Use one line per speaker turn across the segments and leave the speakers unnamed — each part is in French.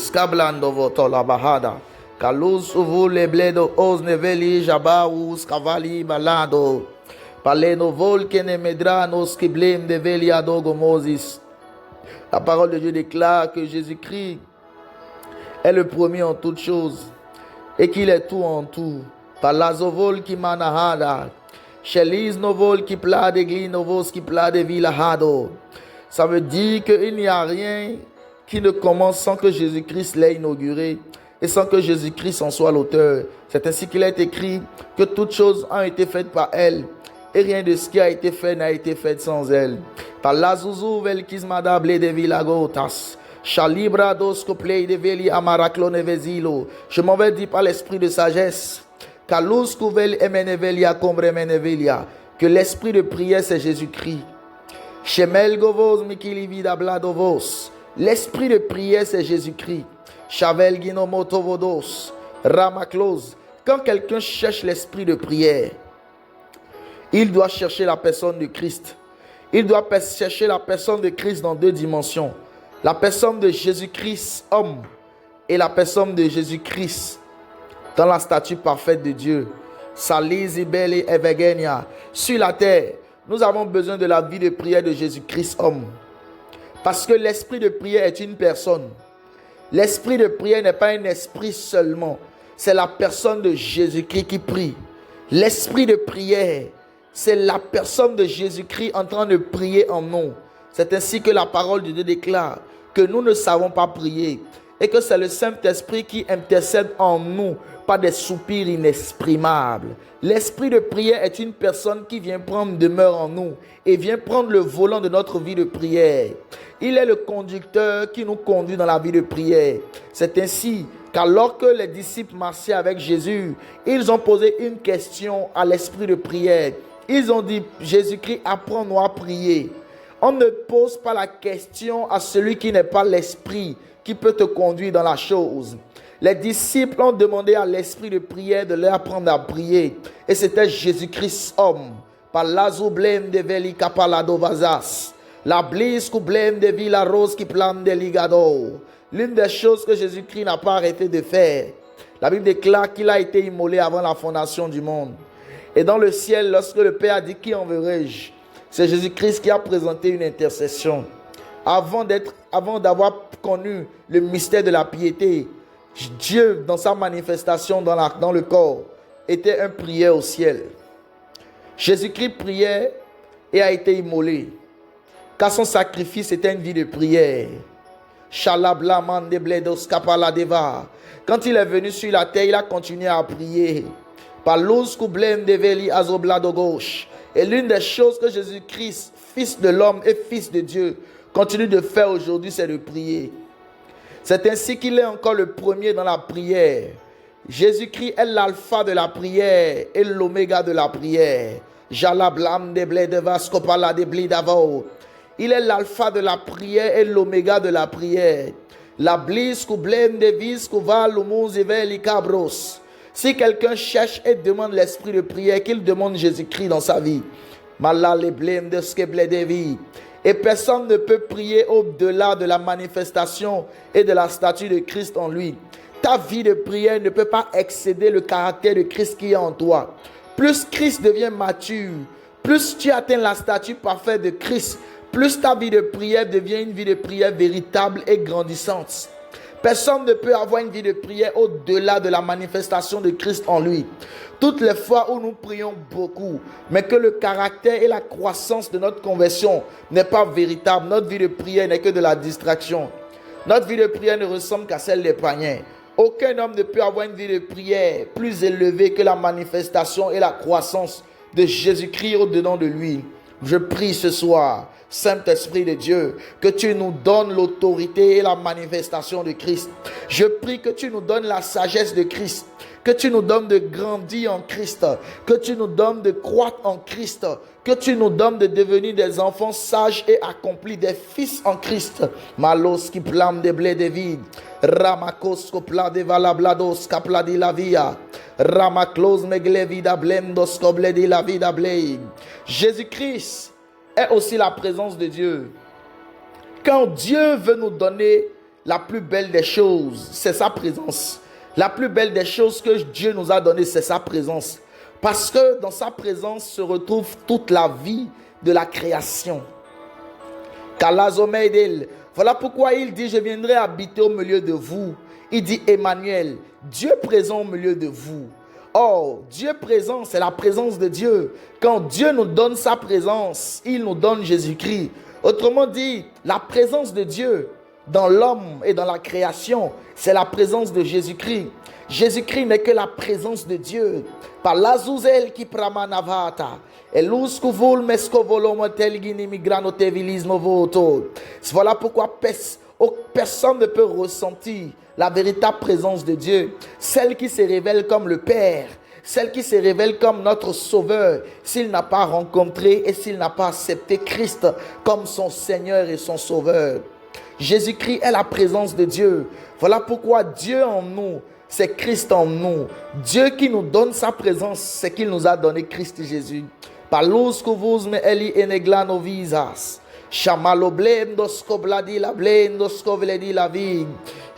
skablando voto la bahada. Kalus uvu le bledo os neveli jabaus cavali balado. Paleno vol que ne medranos qui blême de veliadogo Moses. La parole de Dieu déclare que Jésus-Christ est le premier en toutes choses et qu'il est tout en tout. Par l'azovol qui manahada. Chelis novol qui plat de gli novos qui plat de vilahado. Ça veut dire qu'il n'y a rien qui ne commence sans que Jésus-Christ l'ait inauguré et sans que Jésus-Christ en soit l'auteur. C'est ainsi qu'il est écrit que toutes choses ont été faites par elle et rien de ce qui a été fait n'a été fait sans elle. Par l'azuzou velkismada ble de vilagotas. Chalibra dos coplei de veli amaraclone vezilo. Je m'en vais dire par l'esprit de sagesse. Kalus kuvel emenevelia combre menevelia. Que l'esprit de prière c'est Jésus-Christ. Shemel govos mikilivida bladovos. L'esprit de prière c'est Jésus-Christ. Chavel ginomotovodos. Ramaklos. Quand quelqu'un cherche l'esprit de prière, il doit chercher la personne de Christ. Il doit chercher la personne de Christ dans deux dimensions. La personne de Jésus-Christ, homme, et la personne de Jésus-Christ dans la statue parfaite de Dieu. Salis ibeli evegenia. Sur la terre, nous avons besoin de la vie de prière de Jésus-Christ, homme. Parce que l'esprit de prière est une personne. L'esprit de prière n'est pas un esprit seulement. C'est la personne de Jésus-Christ qui prie. L'esprit de prière, c'est la personne de Jésus-Christ en train de prier en nous. C'est ainsi que la parole de Dieu déclare que nous ne savons pas prier et que c'est le Saint-Esprit qui intercède en nous par des soupirs inexprimables. L'esprit de prière est une personne qui vient prendre demeure en nous et vient prendre le volant de notre vie de prière. Il est le conducteur qui nous conduit dans la vie de prière. C'est ainsi qu'alors que les disciples marchaient avec Jésus, ils ont posé une question à l'esprit de prière. Ils ont dit, Jésus-Christ, apprends-nous à prier. On ne pose pas la question à celui qui n'est pas l'esprit qui peut te conduire dans la chose. Les disciples ont demandé à l'esprit de prière de leur apprendre à prier. Et c'était Jésus-Christ homme. Par l'azoublème de veli capalado vazas. La blise coublème de villa rose qui plane de ligado. L'une des choses que Jésus-Christ n'a pas arrêté de faire. La Bible déclare qu'il a été immolé avant la fondation du monde. Et dans le ciel, lorsque le Père a dit qui enverrai-je, c'est Jésus-Christ qui a présenté une intercession. Avant d'avoir connu le mystère de la piété, Dieu, dans sa manifestation dans le corps, était un prieur au ciel. Jésus-Christ priait et a été immolé, car son sacrifice était une vie de prière. Quand il est venu sur la terre, il a continué à prier. Et l'une des choses que Jésus-Christ, Fils de l'homme et Fils de Dieu, continue de faire aujourd'hui, c'est de prier. C'est ainsi qu'il est encore le premier dans la prière. Jésus-Christ est l'alpha de la prière et l'oméga de la prière. Il est l'alpha de la prière et l'oméga de la prière. La blis kublem de vis kuval lumuz eveli cabros. Si quelqu'un cherche et demande l'esprit de prière, qu'il demande Jésus-Christ dans sa vie. Et personne ne peut prier au-delà de la manifestation et de la statue de Christ en lui. Ta vie de prière ne peut pas excéder le caractère de Christ qui est en toi. Plus Christ devient mature, plus tu atteins la statue parfaite de Christ, plus ta vie de prière devient une vie de prière véritable et grandissante. Personne ne peut avoir une vie de prière au-delà de la manifestation de Christ en lui. Toutes les fois où nous prions beaucoup, mais que le caractère et la croissance de notre conversion n'est pas véritable, notre vie de prière n'est que de la distraction. Notre vie de prière ne ressemble qu'à celle des païens. Aucun homme ne peut avoir une vie de prière plus élevée que la manifestation et la croissance de Jésus-Christ au-dedans de lui. Je prie ce soir, Saint-Esprit de Dieu, que tu nous donnes l'autorité et la manifestation de Christ. Je prie que tu nous donnes la sagesse de Christ, que tu nous donnes de grandir en Christ, que tu nous donnes de croître en Christ, que tu nous donnes de devenir des enfants sages et accomplis, des fils en Christ. Malos qui plame de blé de vide, Ramakos kopla de valablados kapla de la via, Ramaklos meglevida blendos koble de la vida blei. Jésus-Christ est aussi la présence de Dieu. Quand Dieu veut nous donner la plus belle des choses, c'est sa présence. La plus belle des choses que Dieu nous a données, c'est sa présence. Parce que dans sa présence se retrouve toute la vie de la création. Voilà pourquoi il dit, je viendrai habiter au milieu de vous. Il dit, Emmanuel, Dieu présent au milieu de vous. Or, Dieu présent, c'est la présence de Dieu. Quand Dieu nous donne sa présence, il nous donne Jésus-Christ. Autrement dit, la présence de Dieu dans l'homme et dans la création, c'est la présence de Jésus-Christ. Jésus-Christ n'est que la présence de Dieu. Par l'azouzel qui pramanavata. Voilà pourquoi personne ne peut ressentir la véritable présence de Dieu, celle qui se révèle comme le Père, celle qui se révèle comme notre Sauveur, s'il n'a pas rencontré et s'il n'a pas accepté Christ comme son Seigneur et son Sauveur. Jésus-Christ est la présence de Dieu. Voilà pourquoi Dieu en nous, c'est Christ en nous. Dieu qui nous donne sa présence, c'est qu'il nous a donné Christ Jésus. Palus kuvus me eli eneglano visas.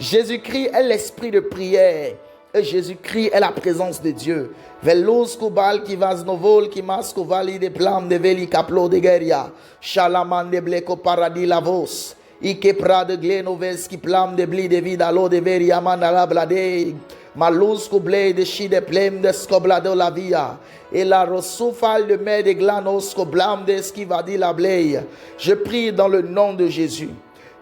Jésus-Christ est l'esprit de prière et Jésus-Christ est la présence de Dieu. Velus kubal qui vas novol qui masco vali de plam de veli caplo de guerria. Shalaman de bleco paradis lavos. Ike prade glenoves qui plam de bli de vida lo de veria mandala blade. Malus kuble de chi de plem de scoblado la via. Et la ressoufale de mer de glanos blam de skivadi la bleille. Je prie dans le nom de Jésus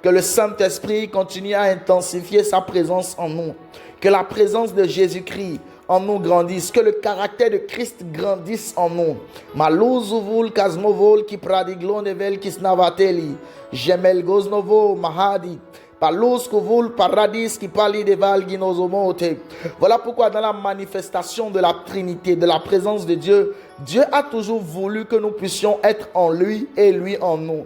que le Saint-Esprit continue à intensifier sa présence en nous, que la présence de Jésus-Christ en nous grandisse, que le caractère de Christ grandisse en nous. Maluzuvul kasmovol qui pradiglon nevel qui snavateli, gemel goznovo mahadi. Paradis qui parle de Valginozomote. Voilà pourquoi dans la manifestation de la Trinité, de la présence de Dieu, Dieu a toujours voulu que nous puissions être en lui et lui en nous.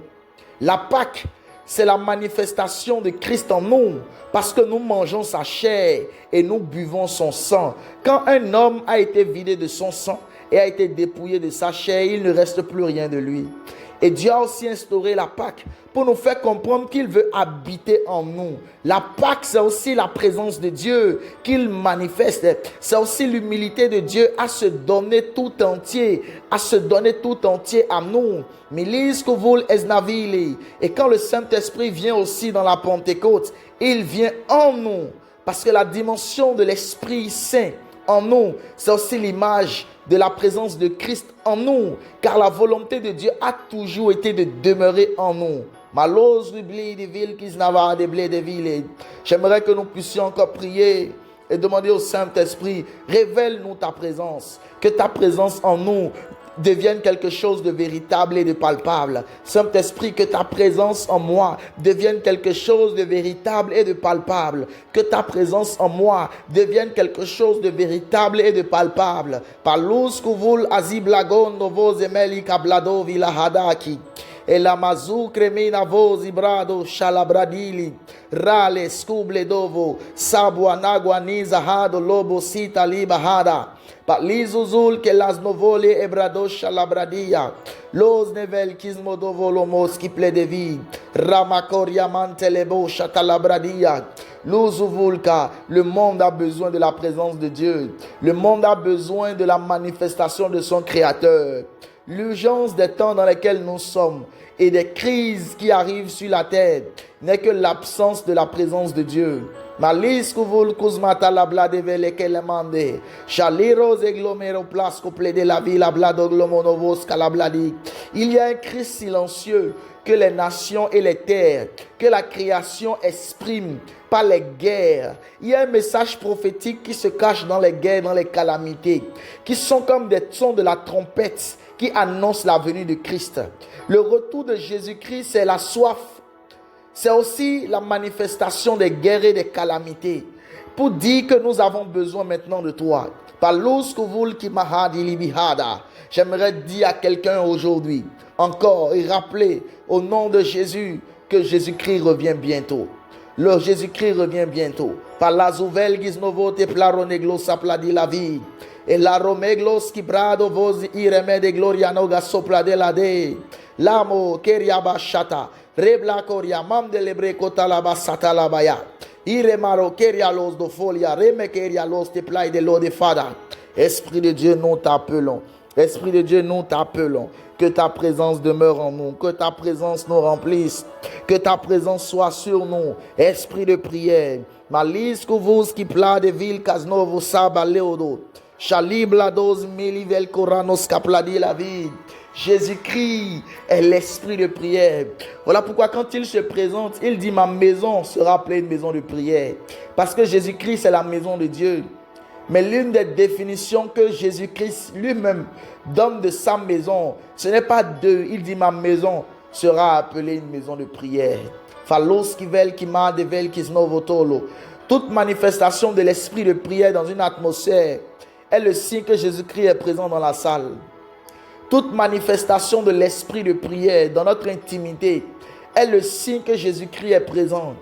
La Pâque, c'est la manifestation de Christ en nous, parce que nous mangeons sa chair et nous buvons son sang. Quand un homme a été vidé de son sang et a été dépouillé de sa chair, il ne reste plus rien de lui. Et Dieu a aussi instauré la Pâque pour nous faire comprendre qu'il veut habiter en nous. La Pâque, c'est aussi la présence de Dieu qu'il manifeste. C'est aussi l'humilité de Dieu à se donner tout entier, à nous. Et quand le Saint-Esprit vient aussi dans la Pentecôte, il vient en nous. Parce que la dimension de l'Esprit Saint en nous, c'est aussi l'image de la présence de Christ en nous, car la volonté de Dieu a toujours été de demeurer en nous. J'aimerais que nous puissions encore prier et demander au Saint-Esprit, révèle-nous ta présence, que ta présence en nous devienne quelque chose de véritable et de palpable. Saint-Esprit, que ta présence en moi devienne quelque chose de véritable et de palpable. Que ta présence en moi devienne quelque chose de véritable et de palpable. Palus kuvul aziblagon novo zemeli kablado vilahadaki. Et la mazou cremina vozi brado shalabradili rale scuble dovo sabuanagua nizahado lobo sita libahada. Lizuzul que las novole ebrado shalabradia los nevel kismodovo lomos qui ple de vie ramakoria mantelebo chatalabradia luzuvulka. Le monde a besoin de la présence de Dieu. Le monde a besoin de la manifestation de son Créateur. L'urgence des temps dans lesquels nous sommes et des crises qui arrivent sur la terre n'est que l'absence de la présence de Dieu. Malis kuvul kuzmata la blade vele kelemande. Chaliros eglomero plasco de la ville la blado glomonovos calabladi. Il y a un cri silencieux que les nations et les terres, que la création exprime par les guerres. Il y a un message prophétique qui se cache dans les guerres, dans les calamités, qui sont comme des sons de la trompette qui annoncent la venue de Christ. Le retour de Jésus-Christ, c'est la soif. C'est aussi la manifestation des guerres et des calamités pour dire que nous avons besoin maintenant de toi. J'aimerais dire à quelqu'un aujourd'hui, encore et rappeler au nom de Jésus que Jésus-Christ revient bientôt. Le Jésus-Christ revient bientôt. Par la zouvel giznovo te plaroneglo sapladi la vie. Et la romeglos qui brado vos ireme de gloria noga sopla de la de. Lamo keriaba shata. Rebla koria mam de lebre kotalaba satalabaya. Iremaro keria los do folia. Remekeria los te plai de l'eau de fada. Esprit de Dieu, nous t'appelons. Esprit de Dieu, nous t'appelons. Que ta présence demeure en nous. Que ta présence nous remplisse. Que ta présence soit sur nous. Esprit de prière. Malis kuvus qui pla de ville Casnovo Saba Leodo. Chalibla 12 milivel Coranos Kapladi la vie. Jésus-Christ est l'esprit de prière. Voilà pourquoi quand il se présente, il dit ma maison sera appelée une maison de prière. Parce que Jésus-Christ c'est la maison de Dieu. Mais l'une des définitions que Jésus-Christ lui-même donne de sa maison, ce n'est pas deux. Il dit ma maison sera appelée une maison de prière. Toute manifestation de l'esprit de prière dans une atmosphère est le signe que Jésus-Christ est présent dans la salle. Toute manifestation de l'esprit de prière dans notre intimité est le signe que Jésus-Christ est présent.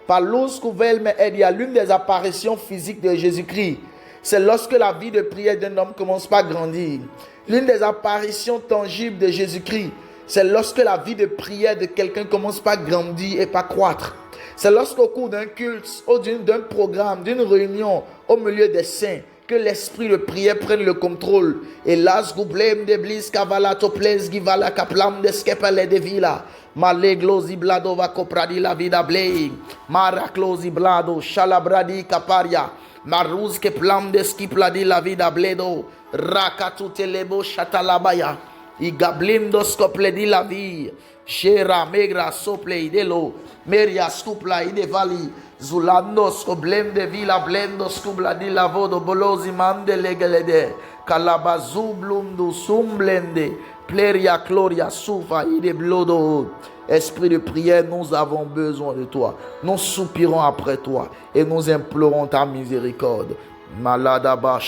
Il y a l'une des apparitions physiques de Jésus-Christ. C'est lorsque la vie de prière d'un homme commence par grandir. L'une des apparitions tangibles de Jésus-Christ, c'est lorsque la vie de prière de quelqu'un commence par grandir et par croître. C'est lorsqu'au cours d'un culte, ou d'un programme, d'une réunion, au milieu des saints, que l'esprit de prière prenne le contrôle. Et là, de blis kavala toples givala kaplam de skepele de villa. Male glosi blado va copradi la vida blei. Mara closi blado shalabradi kaparia. Maruz ke plam de skipladi la vida bledo. Rakatu telebo shatalabaya. I gablindo skopledi la vie. Shera megra sople idelo. Meria stupla idevali. Zulando skoblem de vila blendo skubla di lavodo bolosi mande legelede. Kalabazublum sumblende. Pleria gloria sufa ide blodo. Esprit de prière, nous avons besoin de toi. Nous soupirons après toi et nous implorons ta miséricorde. Maladaba